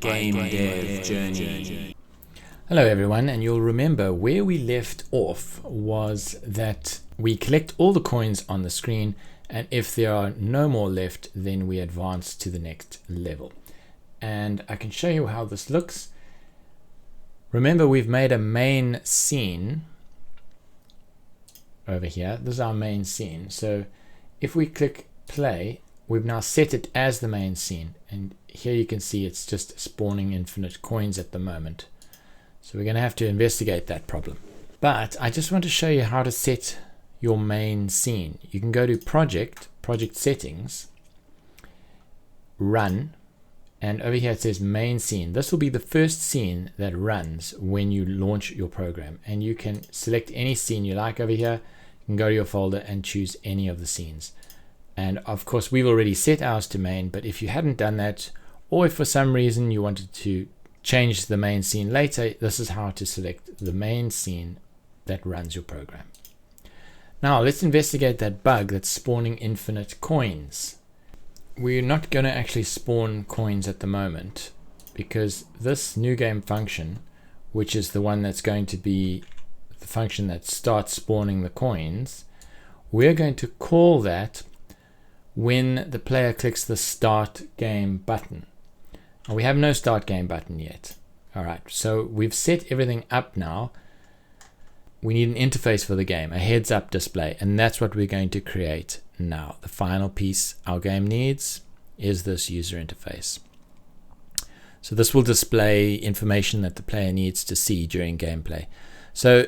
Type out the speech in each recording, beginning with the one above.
Game Dev Journey. Hello everyone, and you'll remember where we left off was that we collect all the coins on the screen, and if there are no more left, then we advance to the next level. And I can show you how this looks. Remember, we've made a main scene over here. This is our main scene. So if we click play, we've now set it as the main scene, and here you can see it's just spawning infinite coins at the moment. So we're going to have to investigate that problem. But I just want to show you how to set your main scene. You can go to project settings, run, and over here it says main scene. This will be the first scene that runs when you launch your program, and you can select any scene you like over here. You can go to your folder and choose any of the scenes. And of course we've already set ours to main, but if you hadn't done that, or if for some reason you wanted to change the main scene later, this is how to select the main scene that runs your program. Now let's investigate that bug that's spawning infinite coins. We're not going to actually spawn coins at the moment, because this new game function, which is the one that's going to be the function that starts spawning the coins, we're going to call that when the player clicks the start game button. And we have no start game button yet. Alright, so we've set everything up now. We need an interface for the game, a heads up display, and that's what we're going to create now. The final piece our game needs is this user interface. So this will display information that the player needs to see during gameplay. So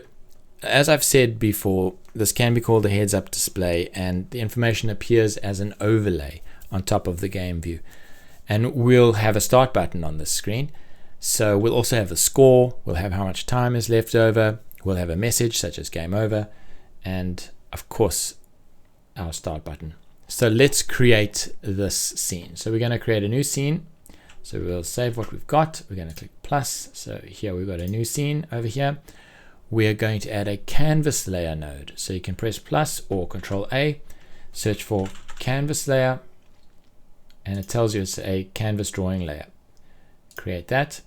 as I've said before, this can be called a heads up display, and the information appears as an overlay on top of the game view. And we'll have a start button on this screen. So we'll also have the score, we'll have how much time is left over, we'll have a message such as game over, and of course our start button. So let's create this scene. So we're going to create a new scene. So we'll save what we've got. We're going to click plus. So here we've got a new scene over here. We're going to add a canvas layer node. So you can press plus or Control A, search for canvas layer, and it tells you it's a canvas drawing layer. Create that.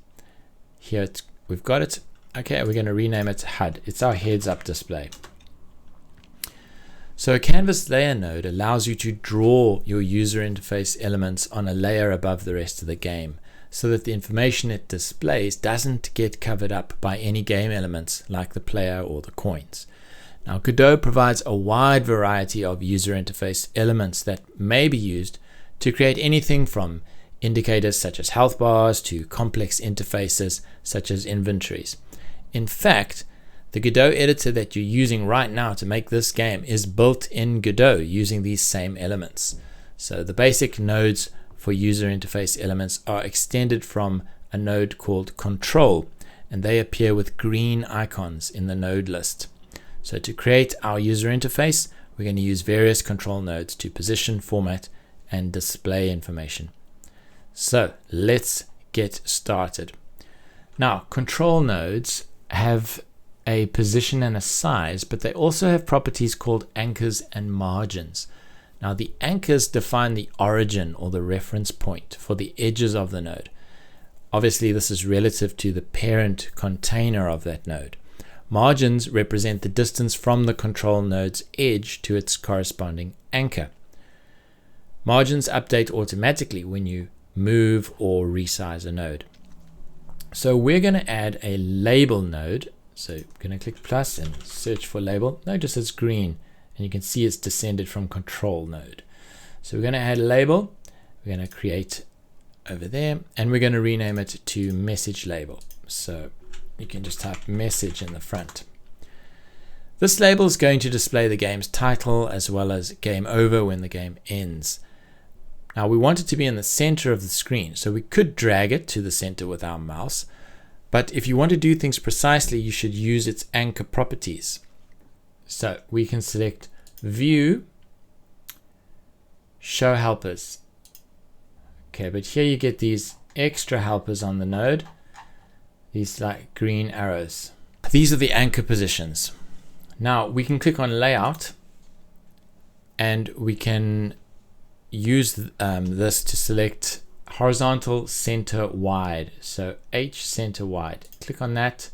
Here we've got it. Okay, we're going to rename it HUD. It's our heads up display. So a canvas layer node allows you to draw your user interface elements on a layer above the rest of the game, so that the information it displays doesn't get covered up by any game elements like the player or the coins. Now Godot provides a wide variety of user interface elements that may be used to create anything from indicators such as health bars to complex interfaces such as inventories. In fact, the Godot editor that you're using right now to make this game is built in Godot using these same elements. So the basic nodes for user interface elements are extended from a node called control, and they appear with green icons in the node list. So to create our user interface, we're going to use various control nodes to position, format, and display information. So let's get started. Now, control nodes have a position and a size, but they also have properties called anchors and margins. Now the anchors define the origin or the reference point for the edges of the node. Obviously this is relative to the parent container of that node. Margins represent the distance from the control node's edge to its corresponding anchor. Margins update automatically when you move or resize a node. So we're going to add a label node. So I'm going to click plus and search for label. Notice it's green, and you can see it's descended from control node. So we're going to add a label. We're going to create over there, and we're going to rename it to message label. So you can just type message in the front. This label is going to display the game's title as well as game over when the game ends. Now we want it to be in the center of the screen, so we could drag it to the center with our mouse, but if you want to do things precisely, you should use its anchor properties. So we can select view, show helpers. Okay, but here you get these extra helpers on the node, these like green arrows. These are the anchor positions. Now we can click on layout, and we can use this to select horizontal center wide, so H center wide. Click on that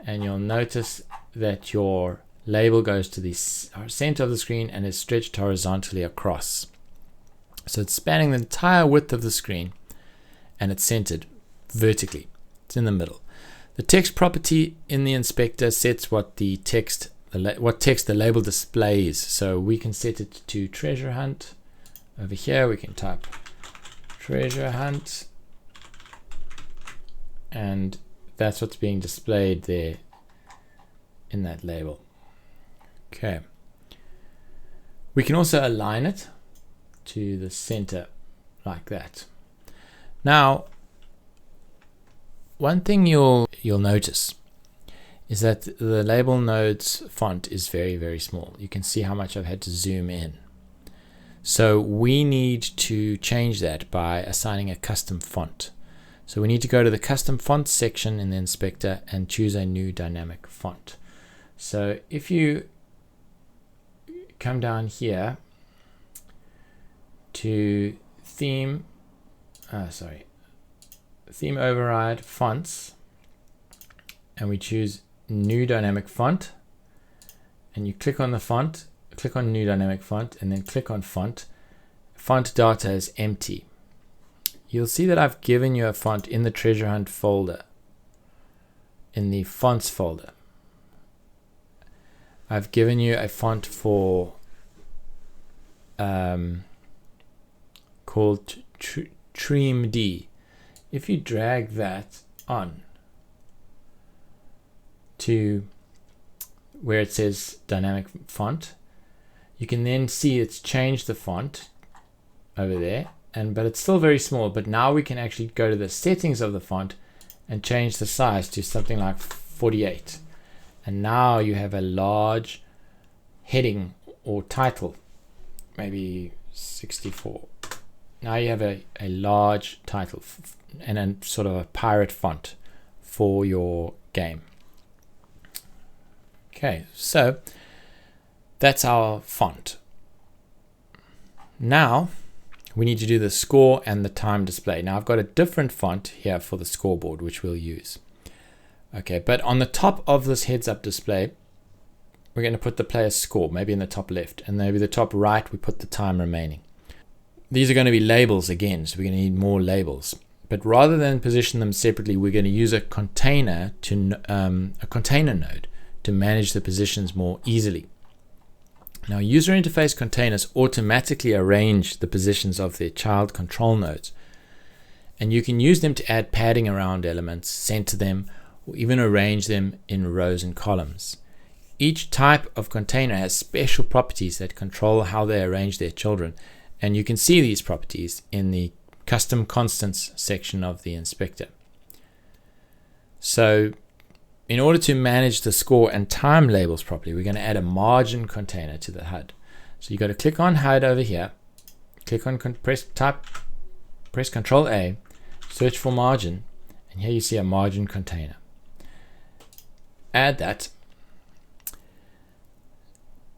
and you'll notice that your label goes to the center of the screen and is stretched horizontally across. So it's spanning the entire width of the screen and it's centered vertically. It's in the middle. The text property in the inspector sets what text the label displays. So we can set it to treasure hunt. Over here we can type treasure hunt, and that's what's being displayed there in that label. Okay. We can also align it to the center like that. Now, one thing you'll notice is that the label node's font is very, very small. You can see how much I've had to zoom in. So we need to change that by assigning a custom font. So we need to go to the custom font section in the inspector and choose a new dynamic font. So if you come down here to theme override fonts, and we choose new dynamic font, and you click on the font, click on new dynamic font, and then click on font data is empty. You'll see that I've given you a font in the treasure hunt folder, in the fonts folder. I've given you a font for called TrimD. If you drag that on to where it says dynamic font, you can then see it's changed the font over there, but it's still very small. But now we can actually go to the settings of the font and change the size to something like 48. And now you have a large heading or title, maybe 64. Now you have a large title and a sort of a pirate font for your game. Okay, so that's our font. Now we need to do the score and the time display. Now I've got a different font here for the scoreboard, which we'll use. Okay, but on the top of this heads-up display, we're going to put the player's score, maybe in the top left, and maybe the top right, we put the time remaining. These are going to be labels again, so we're going to need more labels. But rather than position them separately, we're going to use a container node to manage the positions more easily. Now, user interface containers automatically arrange the positions of their child control nodes, and you can use them to add padding around elements, center them, or even arrange them in rows and columns. Each type of container has special properties that control how they arrange their children, and you can see these properties in the custom constants section of the inspector. So in order to manage the score and time labels properly, we're going to add a margin container to the HUD. So you got to click on HUD over here, click on press Control A, search for margin, and here you see a margin container. Add that,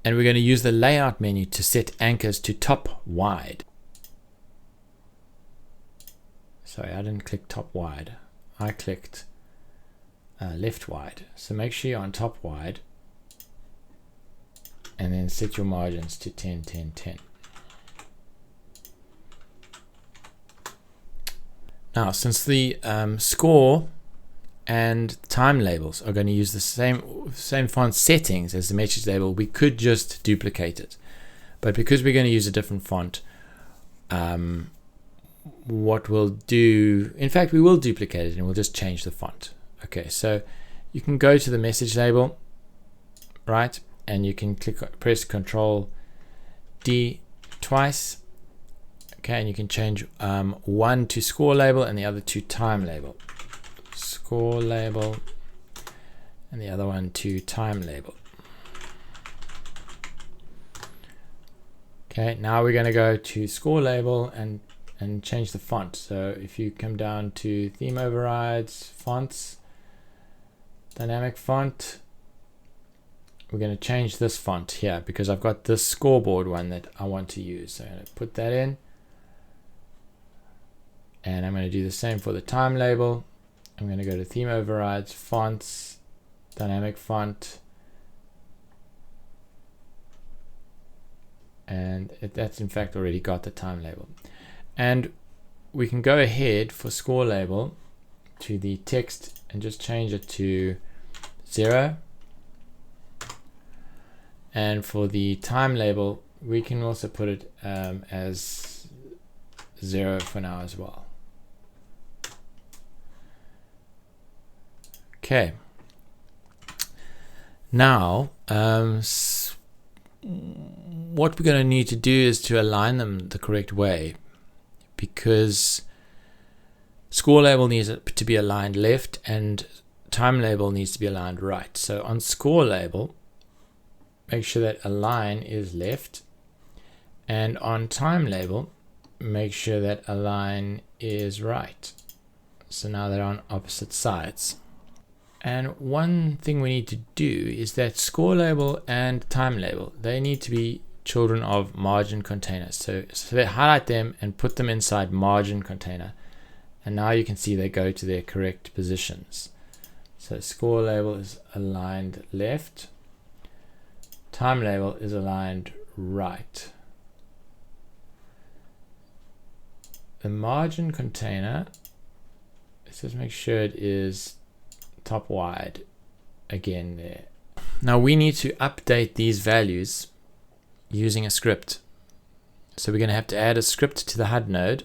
and we're going to use the layout menu to set anchors to top wide. Sorry, I didn't click top wide. I clicked left wide. So make sure you're on top wide, and then set your margins to 10, 10, 10. Now, since the score and time labels are going to use the same font settings as the message label, we could just duplicate it. But because we're going to use a different font, what we'll do, in fact, we will duplicate it and we'll just change the font. Okay, so you can go to the message label, right? And you can press Control D twice. Okay, and you can change one to score label and the other to time label. Score label and the other one to time label. Okay, now we're going to go to score label and change the font. So if you come down to theme overrides, fonts, dynamic font, we're going to change this font here because I've got this scoreboard one that I want to use. So I'm going to put that in. And I'm going to do the same for the time label. I'm going to go to theme overrides, fonts, dynamic font, and that's in fact already got the time label. And we can go ahead for score label to the text and just change it to 0. And for the time label, we can also put it as 0 for now as well. Okay. Now, what we're going to need to do is to align them the correct way, because score label needs to be aligned left and time label needs to be aligned right. So on score label, make sure that align is left, and on time label, make sure that align is right. So now they're on opposite sides. And one thing we need to do is that score label and time label, they need to be children of margin containers. So they highlight them and put them inside margin container. And now you can see they go to their correct positions. So score label is aligned left. Time label is aligned right. The margin container, let's just make sure it is top wide again there. Now we need to update these values using a script. So we're going to have to add a script to the HUD node.